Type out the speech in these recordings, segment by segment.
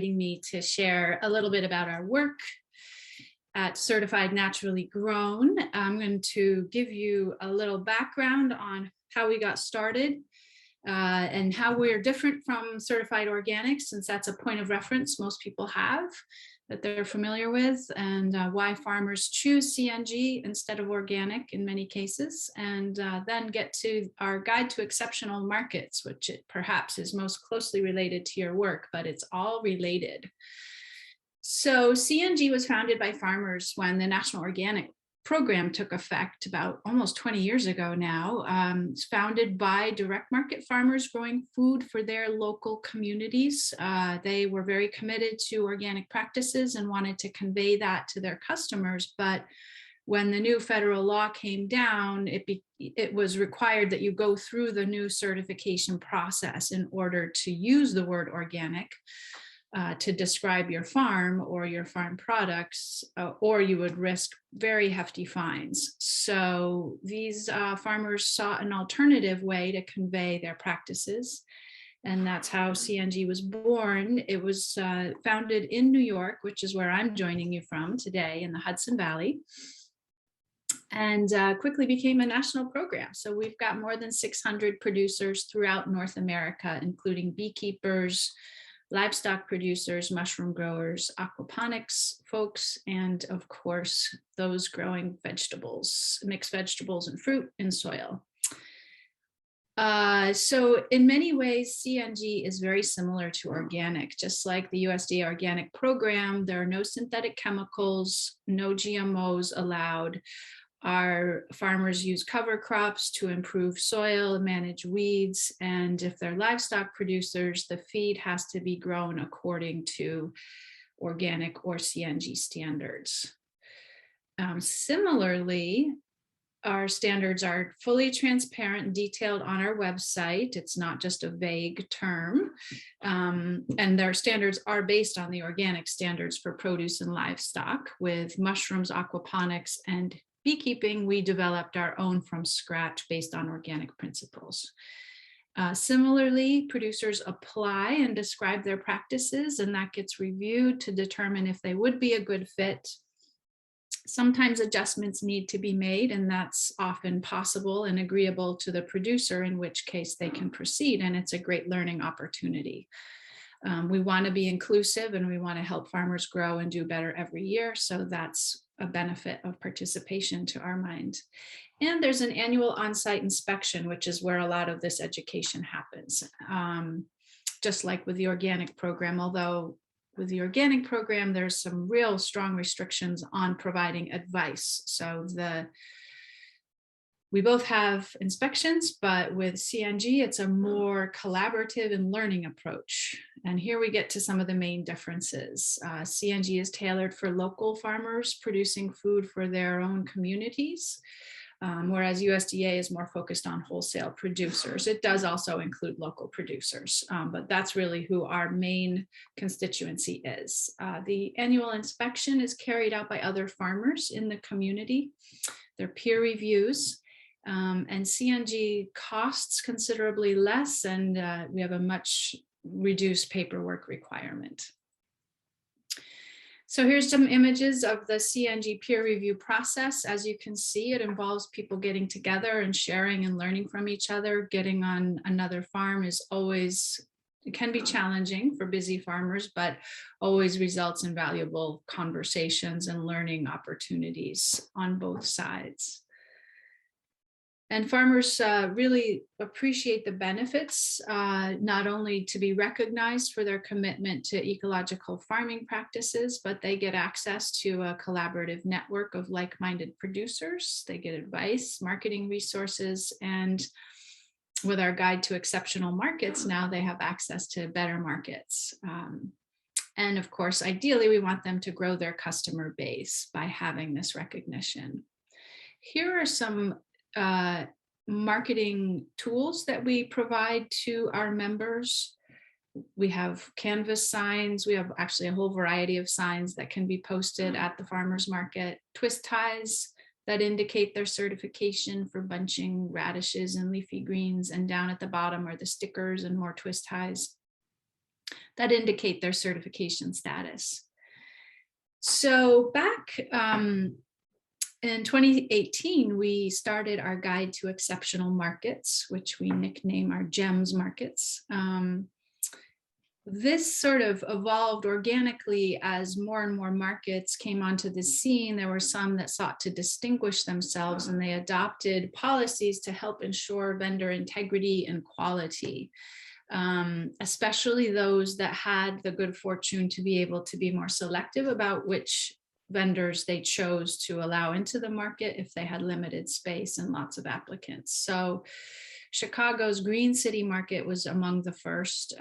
me to share a little bit about our work at Certified Naturally Grown. I'm going to give you a little background on how we got started and how we're different from certified organic, since that's a point of reference most people have that they're familiar with, and why farmers choose CNG instead of organic in many cases, and then get to our guide to exceptional markets, which it perhaps is most closely related to your work, but it's all related. So CNG was founded by farmers when the National Organic Program took effect about almost 20 years ago now. It's founded by direct market farmers growing food for their local communities. They were very committed to organic practices and wanted to convey that to their customers. But when the new federal law came down, it was required that you go through the new certification process in order to use the word organic. To describe your farm or your farm products, or you would risk very hefty fines. So these farmers sought an alternative way to convey their practices, and that's how CNG was born. It was founded in New York, which is where I'm joining you from today, in the Hudson Valley, and quickly became a national program. So we've got more than 600 producers throughout North America, including beekeepers, livestock producers, mushroom growers, aquaponics folks, and of course, those growing vegetables, mixed vegetables and fruit in soil. So in many ways, CNG is very similar to organic. Just like the USDA organic program, there are no synthetic chemicals, no GMOs allowed. Our farmers use cover crops to improve soil, manage weeds, and if they're livestock producers, the feed has to be grown according to organic or CNG standards. Similarly, our standards are fully transparent and detailed on our website. It's not just a vague term. And their standards are based on the organic standards for produce and livestock. With mushrooms, aquaponics, and beekeeping, we developed our own from scratch based on organic principles. Similarly, producers apply and describe their practices, and that gets reviewed to determine if they would be a good fit. Sometimes adjustments need to be made, and that's often possible and agreeable to the producer, in which case they can proceed, and it's a great learning opportunity. We want to be inclusive, and we want to help farmers grow and do better every year, so that's a benefit of participation to our mind. And there's an annual on-site inspection, which is where a lot of this education happens, just like with the organic program, although with the organic program, there's some real strong restrictions on providing advice. So we both have inspections, but with CNG, it's a more collaborative and learning approach. And here we get to some of the main differences. CNG is tailored for local farmers producing food for their own communities, whereas USDA is more focused on wholesale producers. It does also include local producers, but that's really who our main constituency is. The annual inspection is carried out by other farmers in the community. They're peer reviews. And CNG costs considerably less, and we have a much reduced paperwork requirement. So here's some images of the CNG peer review process. As you can see, it involves people getting together and sharing and learning from each other. Getting on another farm is always, it can be challenging for busy farmers, but always results in valuable conversations and learning opportunities on both sides. And farmers really appreciate the benefits, not only to be recognized for their commitment to ecological farming practices, but they get access to a collaborative network of like-minded producers. They get advice, marketing resources, and with our guide to exceptional markets, now they have access to better markets. And of course, ideally, we want them to grow their customer base by having this recognition. Here are some marketing tools that we provide to our members. We have canvas signs. We have actually a whole variety of signs that can be posted at the farmers market. Twist ties that indicate their certification for bunching radishes and leafy greens, and down at the bottom are the stickers and more twist ties. that indicate their certification status. So back in 2018, we started our guide to exceptional markets, which we nickname our GEMS markets. This sort of evolved organically as more and more markets came onto the scene. There were some that sought to distinguish themselves, and they adopted policies to help ensure vendor integrity and quality, especially those that had the good fortune to be able to be more selective about which vendors they chose to allow into the market if they had limited space and lots of applicants. So Chicago's Green City market was among the first.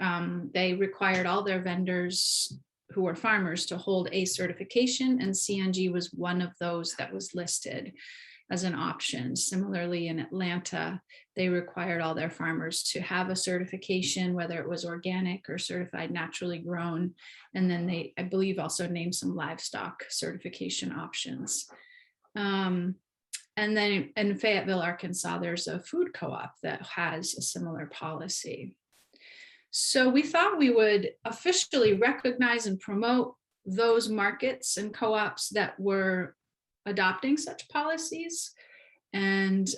They required all their vendors who were farmers to hold a certification, and CNG was one of those that was listed as an option. Similarly, in Atlanta, they required all their farmers to have a certification, whether it was organic or certified naturally grown. And then they, I believe, also named some livestock certification options. And then in Fayetteville, Arkansas, there's a food co-op that has a similar policy. So we thought we would officially recognize and promote those markets and co-ops that were adopting such policies, and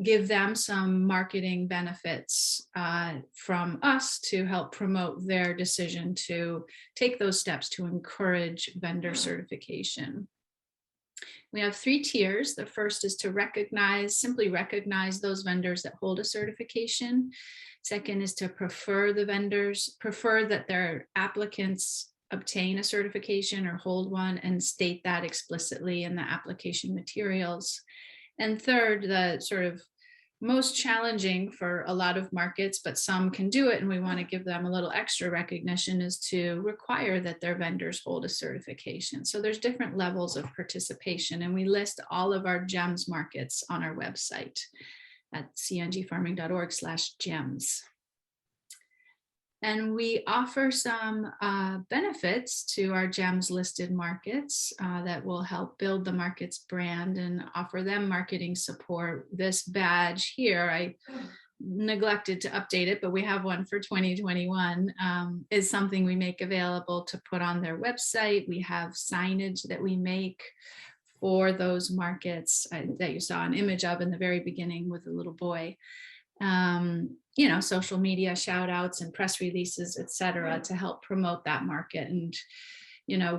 give them some marketing benefits from us to help promote their decision to take those steps to encourage vendor certification. We have 3 tiers. The first is to simply recognize those vendors that hold a certification. Second is to prefer that their applicants obtain a certification or hold one, and state that explicitly in the application materials. And third, the sort of most challenging for a lot of markets, but some can do it, and we want to give them a little extra recognition, is to require that their vendors hold a certification. So there's different levels of participation, and we list all of our GEMS markets on our website at cngfarming.org/GEMS. And we offer some benefits to our GEMS listed markets that will help build the market's brand and offer them marketing support. This badge here, I neglected to update it, but we have one for 2021, is something we make available to put on their website. We have signage that we make for those markets that you saw an image of in the very beginning with the little boy. Social media shout outs and press releases, et cetera, to help promote that market. And,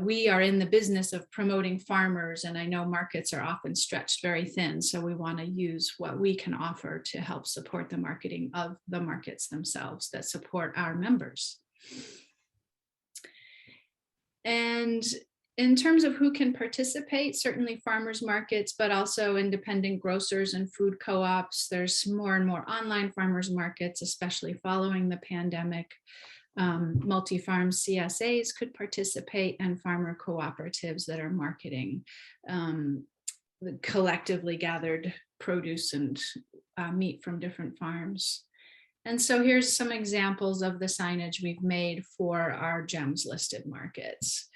we are in the business of promoting farmers, and I know markets are often stretched very thin. So we want to use what we can offer to help support the marketing of the markets themselves that support our members. And in terms of who can participate, certainly farmers markets, but also independent grocers and food co-ops. There's more and more online farmers markets, especially following the pandemic. Multi-farm CSAs could participate, and farmer cooperatives that are marketing the collectively gathered produce and meat from different farms. And so here's some examples of the signage we've made for our GEMS listed markets.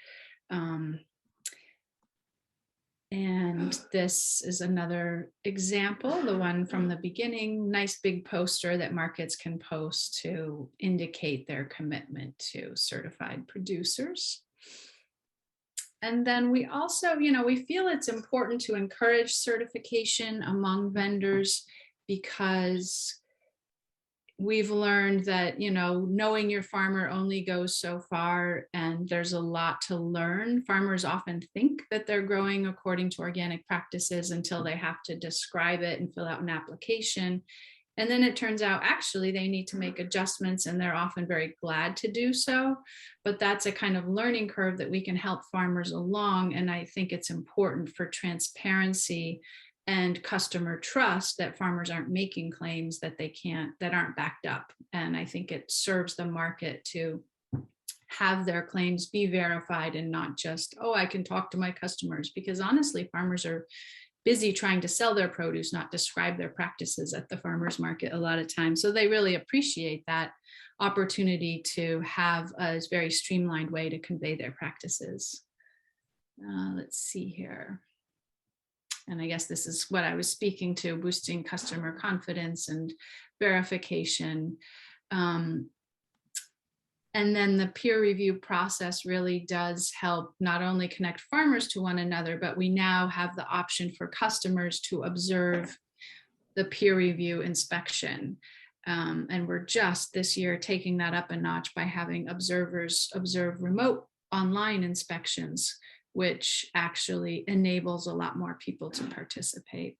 And this is another example, the one from the beginning, nice big poster that markets can post to indicate their commitment to certified producers. And then we also, we feel it's important to encourage certification among vendors, because we've learned that, knowing your farmer only goes so far, and there's a lot to learn. Farmers often think that they're growing according to organic practices until they have to describe it and fill out an application. And then it turns out actually they need to make adjustments, and they're often very glad to do so. But that's a kind of learning curve that we can help farmers along. And I think it's important for transparency and customer trust that farmers aren't making claims that aren't backed up. And I think it serves the market to have their claims be verified, and not just, I can talk to my customers, because honestly, farmers are busy trying to sell their produce, not describe their practices at the farmers market a lot of times. So they really appreciate that opportunity to have a very streamlined way to convey their practices. Let's see here. And I guess this is what I was speaking to, boosting customer confidence and verification. And And then the peer review process really does help not only connect farmers to one another, but we now have the option for customers to observe the peer review inspection. And we're just this year taking that up a notch by having observers observe remote online inspections, which actually enables a lot more people to participate.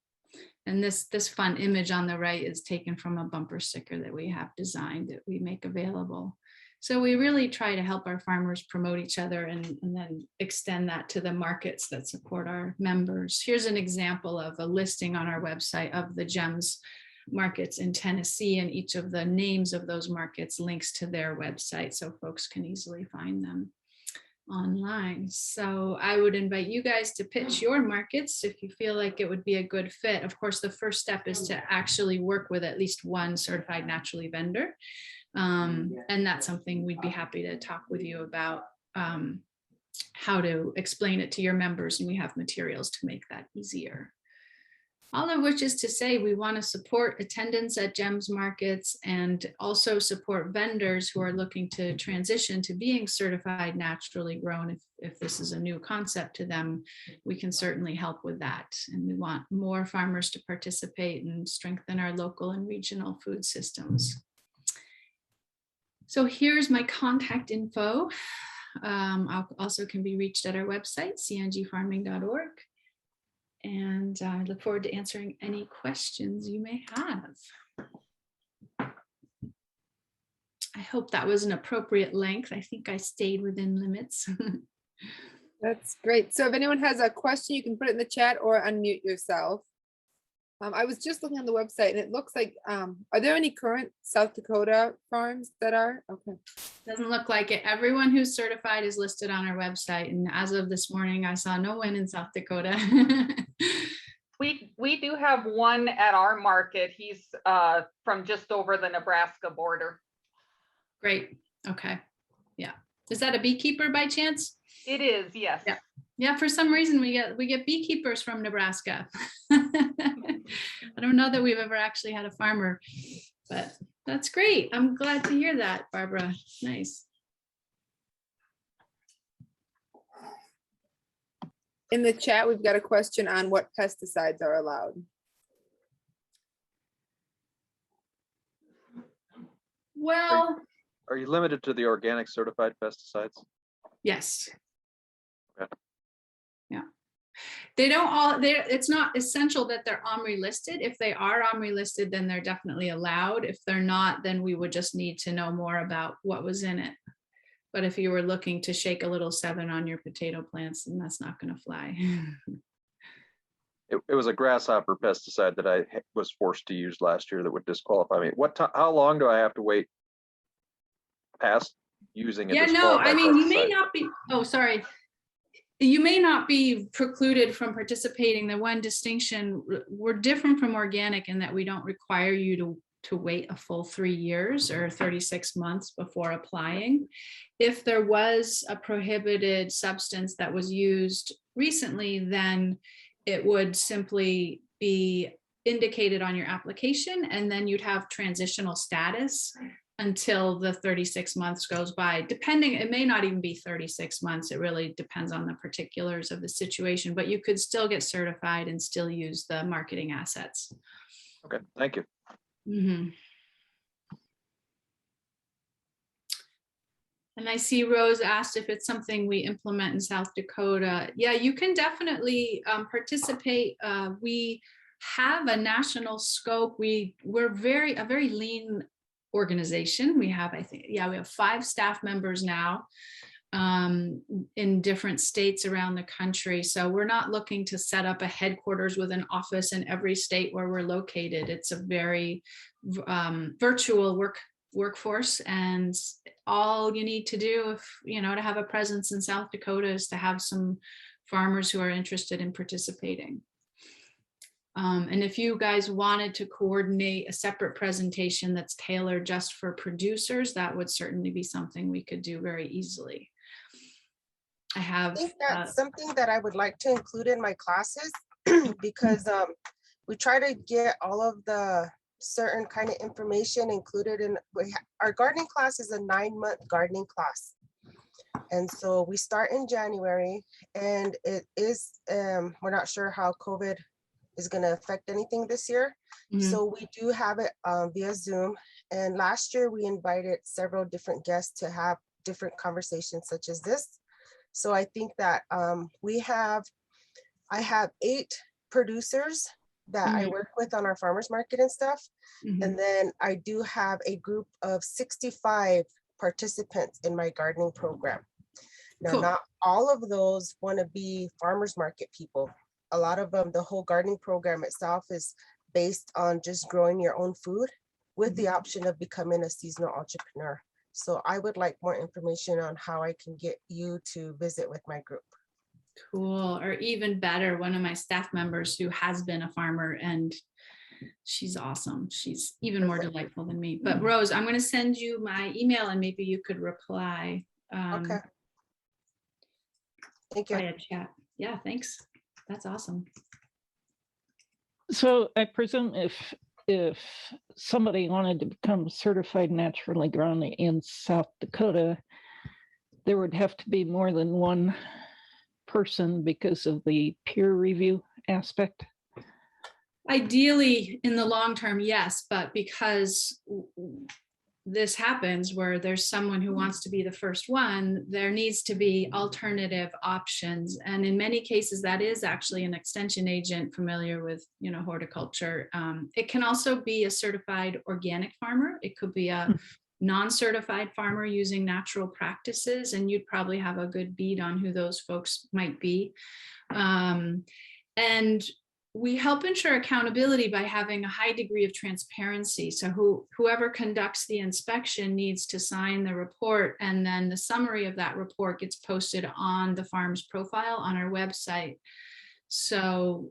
And this fun image on the right is taken from a bumper sticker that we have designed that we make available. So we really try to help our farmers promote each other and then extend that to the markets that support our members. Here's an example of a listing on our website of the GEMS markets in Tennessee, and each of the names of those markets links to their website so folks can easily find them online. So I would invite you guys to pitch your markets if you feel like it would be a good fit. Of course, the first step is to actually work with at least one certified naturally vendor. And that's something we'd be happy to talk with you about, how to explain it to your members, and we have materials to make that easier. All of which is to say we want to support attendance at GEMS markets and also support vendors who are looking to transition to being certified naturally grown. If this is a new concept to them, we can certainly help with that. And we want more farmers to participate and strengthen our local and regional food systems. So here's my contact info. Also can be reached at our website, cngfarming.org. And I look forward to answering any questions you may have. I hope that was an appropriate length. I think I stayed within limits. That's great. So if anyone has a question, you can put it in the chat or unmute yourself. I was just looking on the website and it looks like, are there any current South Dakota farms that are? Okay. Doesn't look like it. Everyone who's certified is listed on our website. And as of this morning, I saw no one in South Dakota. We do have one at our market. He's from just over the Nebraska border. Great. Okay. Yeah. Is that a beekeeper by chance? It is, yes. Yeah. Yeah, for some reason we get beekeepers from Nebraska. I don't know that we've ever actually had a farmer, but that's great. I'm glad to hear that, Barbara. Nice. In the chat, we've got a question on what pesticides are allowed. Well, are you limited to the organic certified pesticides? Yes. Okay. Yeah. They don't all, it's not essential that they're OMRI listed. If they are OMRI listed, then they're definitely allowed. If they're not, then we would just need to know more about what was in it. But if you were looking to shake a little 7 on your potato plants, then that's not going to fly. It was a grasshopper pesticide that I was forced to use last year that would disqualify me. How long do I have to wait past using it? Yeah, no, I mean, you may not be, oh, sorry. You may not be precluded from participating. The one distinction, we're different from organic in that we don't require you to wait a full 3 years or 36 months before applying. If there was a prohibited substance that was used recently, then it would simply be indicated on your application, and then you'd have transitional status until the 36 months goes by. Depending, it may not even be 36 months. It really depends on the particulars of the situation, but you could still get certified and still use the marketing assets. Okay, thank you. Mm-hmm. And I see Rose asked if it's something we implement in South Dakota. Yeah, you can definitely participate. We have a national scope. We're a very lean organization. We have, I think, yeah, we have 5 staff members now in different states around the country. So we're not looking to set up a headquarters with an office in every state where we're located. It's a very virtual workforce, and all you need to do, if to have a presence in South Dakota, is to have some farmers who are interested in participating. And if you guys wanted to coordinate a separate presentation that's tailored just for producers, that would certainly be something we could do very easily. I think that's something that I would like to include in my classes because we try to get all of the certain kind of information included in, our gardening class is a 9-month gardening class. And so we start in January, and it is, we're not sure how COVID is going to affect anything this year. So we do have it via Zoom. And last year we invited several different guests to have different conversations such as this. So I think that I have 8 producers that I work with on our farmers market and stuff. And then I do have a group of 65 participants in my gardening program. Now, Cool. not all of those want to be farmers market people. A lot of them, the whole gardening program itself is based on just growing your own food with the option of becoming a seasonal entrepreneur. So I would like more information on how I can get you to visit with my group. Cool. Or even better, one of my staff members who has been a farmer, and she's awesome. She's even more delightful than me. But Rose, I'm going to send you my email and maybe you could reply. Okay. Thank you. Via chat. Yeah, thanks. That's awesome. So I presume if somebody wanted to become certified naturally grown in South Dakota, there would have to be more than one person because of the peer review aspect. Ideally, in the long term, yes, but because this happens where there's someone who wants to be the first one, there needs to be alternative options. And in many cases, that is actually an extension agent familiar with, horticulture. It can also be a certified organic farmer. It could be a non-certified farmer using natural practices, and you'd probably have a good bead on who those folks might be. And we help ensure accountability by having a high degree of transparency. So whoever conducts the inspection needs to sign the report, and then the summary of that report gets posted on the farm's profile on our website. So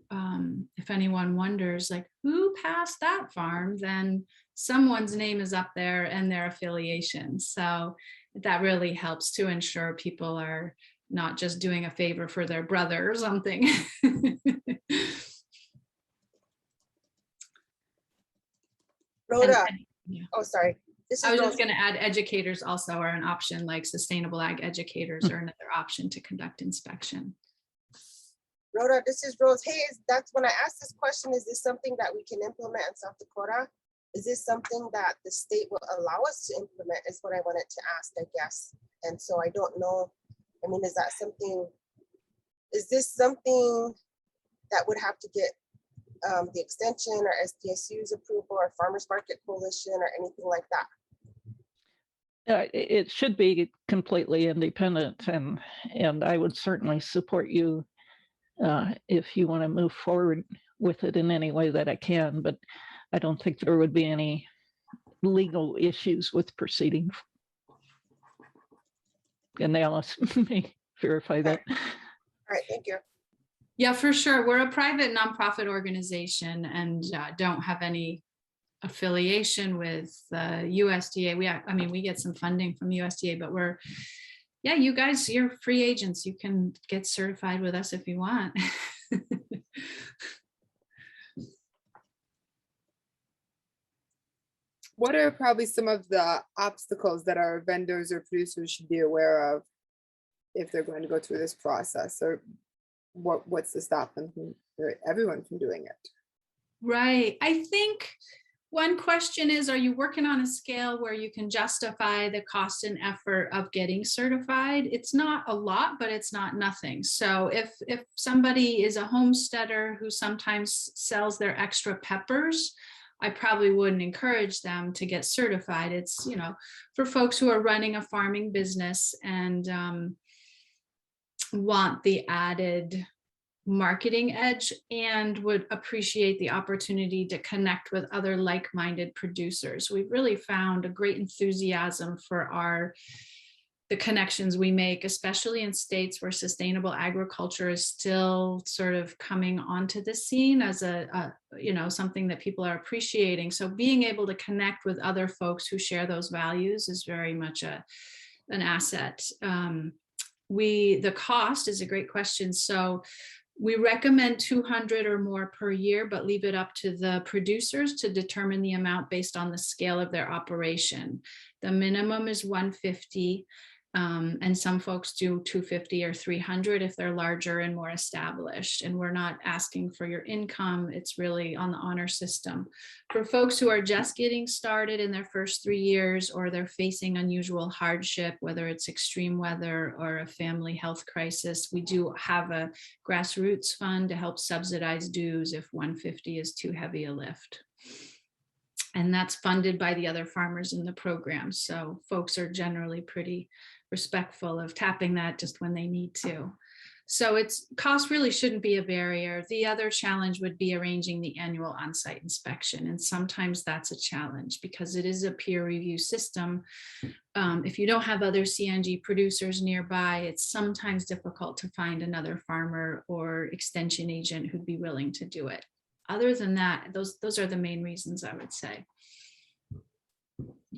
if anyone wonders, like, who passed that farm, then someone's name is up there and their affiliation. So that really helps to ensure people are not just doing a favor for their brother or something. Rhoda, Yeah. oh, sorry. I was just going to add, educators also are an option, like sustainable ag educators are another option to conduct inspection. Rhoda, this is Rose. Hey, that's when I asked this question, is this something that we can implement in South Dakota? Is this something that the state will allow us to implement, is what I wanted to ask, I guess. And so I don't know, I mean, is this something that would have to get the extension or SDSU's approval or Farmers Market Coalition or anything like that? It should be completely independent, and I would certainly support you if you want to move forward with it in any way that I can, but I don't think there would be any legal issues with proceeding. And Alice may verify that. All right, thank you. Yeah, for sure. We're a private nonprofit organization and don't have any affiliation with USDA. We get some funding from USDA, but you guys, you're free agents. You can get certified with us if you want. What are probably some of the obstacles that our vendors or producers should be aware of if they're going to go through this process, or what's to stop them or everyone from doing it? Right. I think one question is, are you working on a scale where you can justify the cost and effort of getting certified? It's not a lot, but it's not nothing. So if somebody is a homesteader who sometimes sells their extra peppers, I probably wouldn't encourage them to get certified. It's, for folks who are running a farming business and want the added marketing edge and would appreciate the opportunity to connect with other like-minded producers. We've really found a great enthusiasm for the connections we make, especially in states where sustainable agriculture is still sort of coming onto the scene as something that people are appreciating. So being able to connect with other folks who share those values is very much an asset. The cost is a great question. So We recommend 200 or more per year, but leave it up to the producers to determine the amount based on the scale of their operation. The minimum is 150, and some folks do 250 or 300 if they're larger and more established. And we're not asking for your income. It's really on the honor system. For folks who are just getting started in their first 3 years, or they're facing unusual hardship, whether it's extreme weather or a family health crisis, we do have a grassroots fund to help subsidize dues if 150 is too heavy a lift. And that's funded by the other farmers in the program. So folks are generally pretty respectful of tapping that just when they need to. So it's cost really shouldn't be a barrier. The other challenge would be arranging the annual on-site inspection. And sometimes that's a challenge because it is a peer review system. If you don't have other CNG producers nearby, it's sometimes difficult to find another farmer or extension agent who'd be willing to do it. Other than that, those are the main reasons I would say.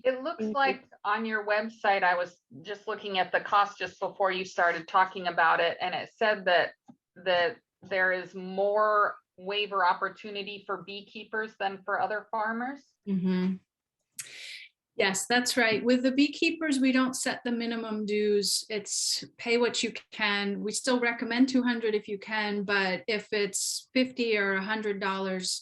It looks like on your website, I was just looking at the cost just before you started talking about it, and it said that there is more waiver opportunity for beekeepers than for other farmers. Mm-hmm. Yes, that's right. With the beekeepers, we don't set the minimum dues. It's pay what you can. We still recommend 200 if you can, but if it's $50 or $100,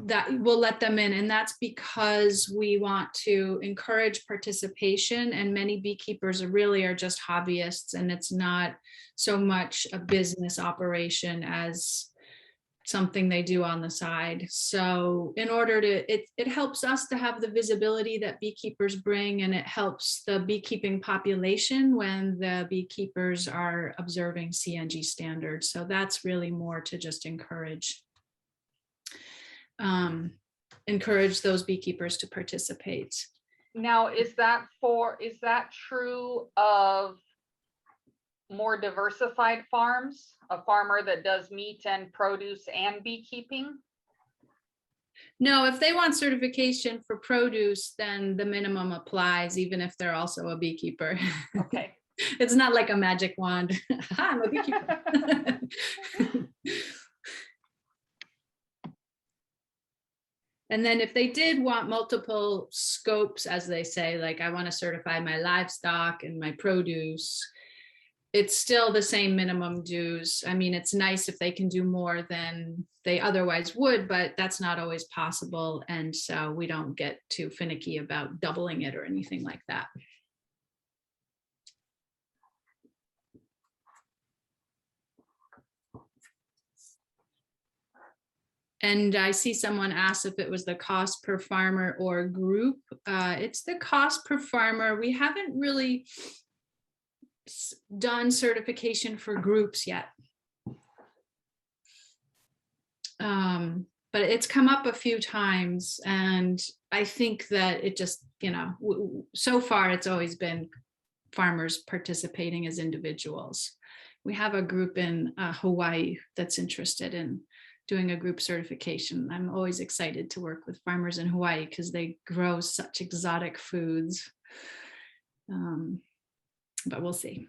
that we'll let them in. And that's because we want to encourage participation, and many beekeepers are just hobbyists, and it's not so much a business operation as something they do on the side. So in order to, it helps us to have the visibility that beekeepers bring, and it helps the beekeeping population when the beekeepers are observing CNG standards. So that's really more to just encourage those beekeepers to participate. Now, is that true of more diversified farms, a farmer that does meat and produce and beekeeping? No, if they want certification for produce, then the minimum applies, even if they're also a beekeeper. Okay. It's not like a magic wand. I'm a beekeeper. And then if they did want multiple scopes, as they say, like I want to certify my livestock and my produce, it's still the same minimum dues. I mean, it's nice if they can do more than they otherwise would, but that's not always possible. And so we don't get too finicky about doubling it or anything like that. And I see someone asked if it was the cost per farmer or group. It's the cost per farmer. We haven't really done certification for groups yet. But it's come up a few times, and I think that it just, so far it's always been farmers participating as individuals. We have a group in Hawaii that's interested in doing a group certification. I'm always excited to work with farmers in Hawaii because they grow such exotic foods. But we'll see.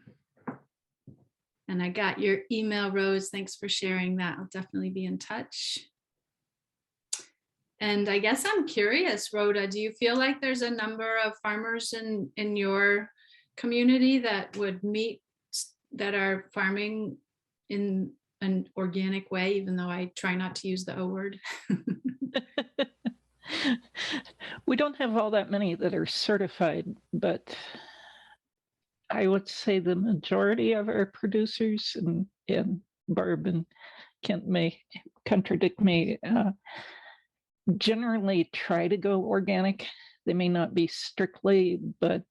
And I got your email, Rose. Thanks for sharing that. I'll definitely be in touch. And I guess I'm curious, Rhoda, do you feel like there's a number of farmers in your community that would meet, that are farming in an organic way, even though I try not to use the O word? We don't have all that many that are certified, but I would say the majority of our producers, and Barb and Kent may contradict me, generally try to go organic. They may not be strictly, but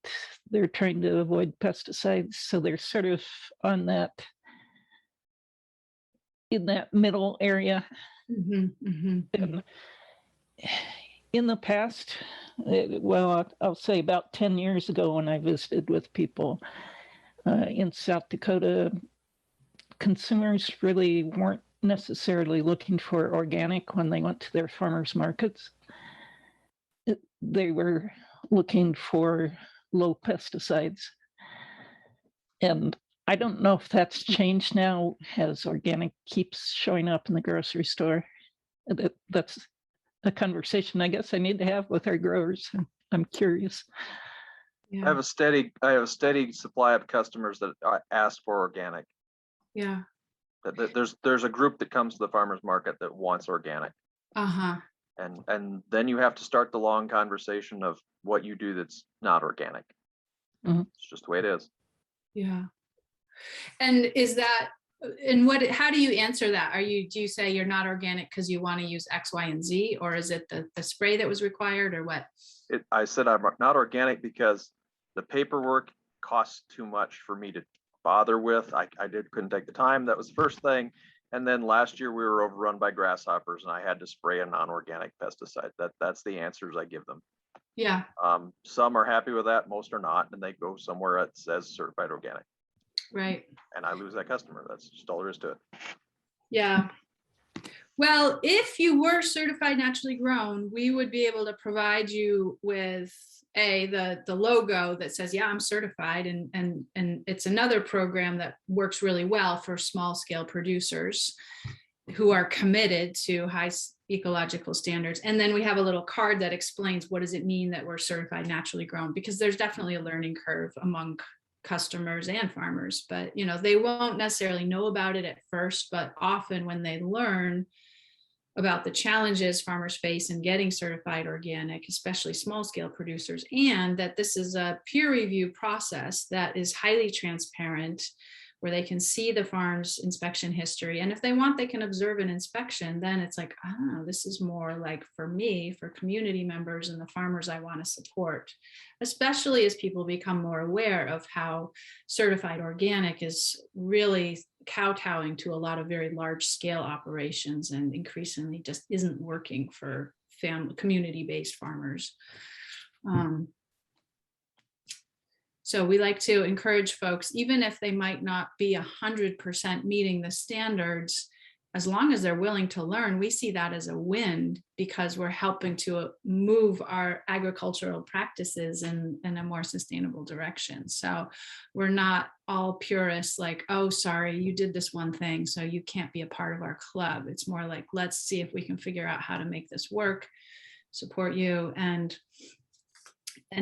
they're trying to avoid pesticides. So they're sort of on that, in that middle area. Mm-hmm, mm-hmm. In the past, I'll say about 10 years ago when I visited with people in South Dakota, consumers really weren't necessarily looking for organic when they went to their farmers markets. They were looking for low pesticides. And I don't know if that's changed now as organic keeps showing up in the grocery store. That's a conversation I guess I need to have with our growers. I'm curious. I Yeah, have a steady supply of customers that ask for organic. yeah, There's a group that comes to the farmer's market that wants organic. uh-huh, And then you have to start the long conversation of what you do that's not organic. Mhm. It's just the way it is. yeah. And is that, and how do you answer that? Do you say you're not organic because you want to use X, Y, and Z, or is it the spray that was required, or what? I said I'm not organic because the paperwork costs too much for me to bother with. I couldn't take the time. That was the first thing. And then last year we were overrun by grasshoppers and I had to spray a non-organic pesticide. That's the answers I give them. Yeah, Some are happy with that, most are not, and they go somewhere that says certified organic. right. And I lose that customer. That's just all there is to it. Yeah. Well, if you were certified naturally grown, we would be able to provide you with the logo that says, yeah, I'm certified. And it's another program that works really well for small scale producers who are committed to high ecological standards. And then we have a little card that explains what does it mean that we're certified naturally grown, because there's definitely a learning curve among customers and farmers, but they won't necessarily know about it at first, but often when they learn about the challenges farmers face in getting certified organic, especially small scale producers, and that this is a peer review process that is highly transparent, where they can see the farm's inspection history. And if they want, they can observe an inspection. Then it's like, this is more like for me, for community members and the farmers I want to support, especially as people become more aware of how certified organic is really kowtowing to a lot of very large scale operations and increasingly just isn't working for community-based farmers. So we like to encourage folks, even if they might not be 100% meeting the standards, as long as they're willing to learn, we see that as a win, because we're helping to move our agricultural practices in a more sustainable direction. So we're not all purists like, oh, sorry, you did this one thing, so you can't be a part of our club. It's more like, let's see if we can figure out how to make this work, support you, and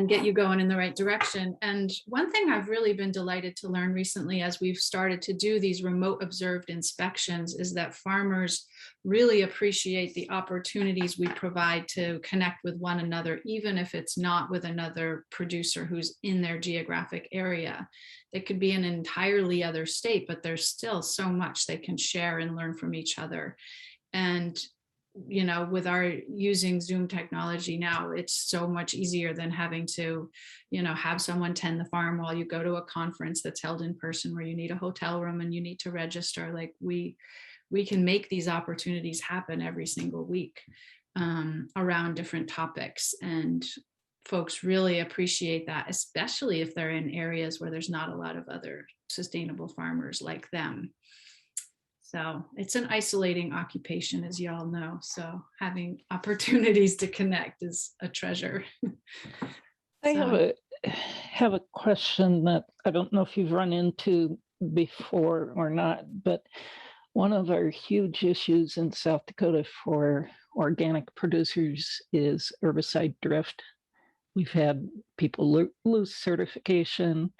get you going in the right direction. And one thing I've really been delighted to learn recently, as we've started to do these remote observed inspections, is that farmers really appreciate the opportunities we provide to connect with one another, even if it's not with another producer who's in their geographic area. They could be in an entirely other state, but there's still so much they can share and learn from each other. And with our using Zoom technology now, it's so much easier than having to, have someone tend the farm while you go to a conference that's held in person where you need a hotel room and you need to register. Like we can make these opportunities happen every single week around different topics. And folks really appreciate that, especially if they're in areas where there's not a lot of other sustainable farmers like them. So it's an isolating occupation, as you all know. So having opportunities to connect is a treasure. I have a question that I don't know if you've run into before or not, but one of our huge issues in South Dakota for organic producers is herbicide drift. We've had people lose certification.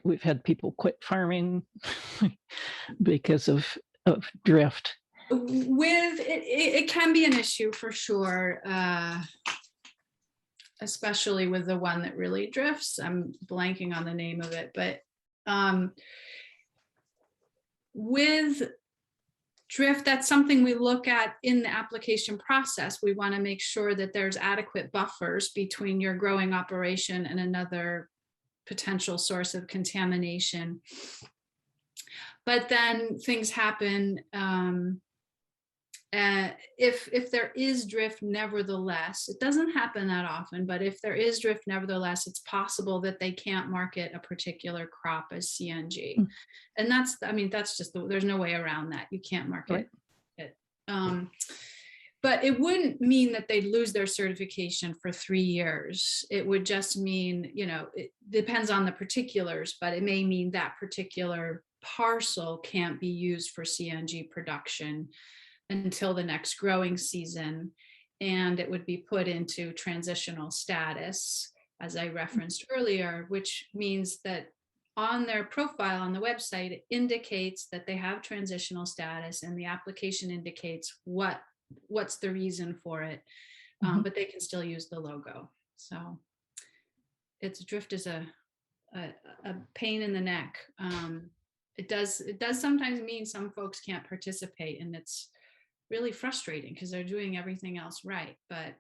We've had people quit farming because of drift. It can be an issue for sure, especially with the one that really drifts. I'm blanking on the name of it, but with drift, that's something we look at in the application process. We want to make sure that there's adequate buffers between your growing operation and another potential source of contamination. But then things happen. If there is drift, nevertheless, it doesn't happen that often, but if there is drift, nevertheless, it's possible that they can't market a particular crop as CNG. And that's just, there's no way around that. You can't market it. But it wouldn't mean that they'd lose their certification for 3 years. It would just mean, it depends on the particulars, but it may mean that particular parcel can't be used for CNG production until the next growing season. And it would be put into transitional status, as I referenced earlier, which means that on their profile on the website, it indicates that they have transitional status, and the application indicates what's the reason for it, but they can still use the logo. So drift is a pain in the neck. It does sometimes mean some folks can't participate, and it's really frustrating because they're doing everything else right. But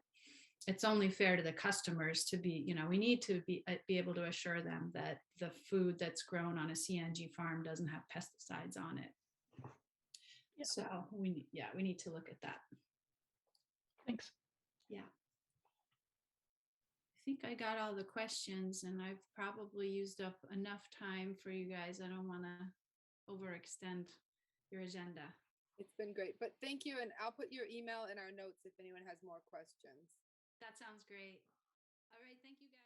it's only fair to the customers to be, we need to be able to assure them that the food that's grown on a CNG farm doesn't have pesticides on it. Yeah. So we need to look at that. Thanks. Yeah. I think I got all the questions, and I've probably used up enough time for you guys. I don't want to overextend your agenda. It's been great, but thank you. And I'll put your email in our notes if anyone has more questions. That sounds great. All right. Thank you guys.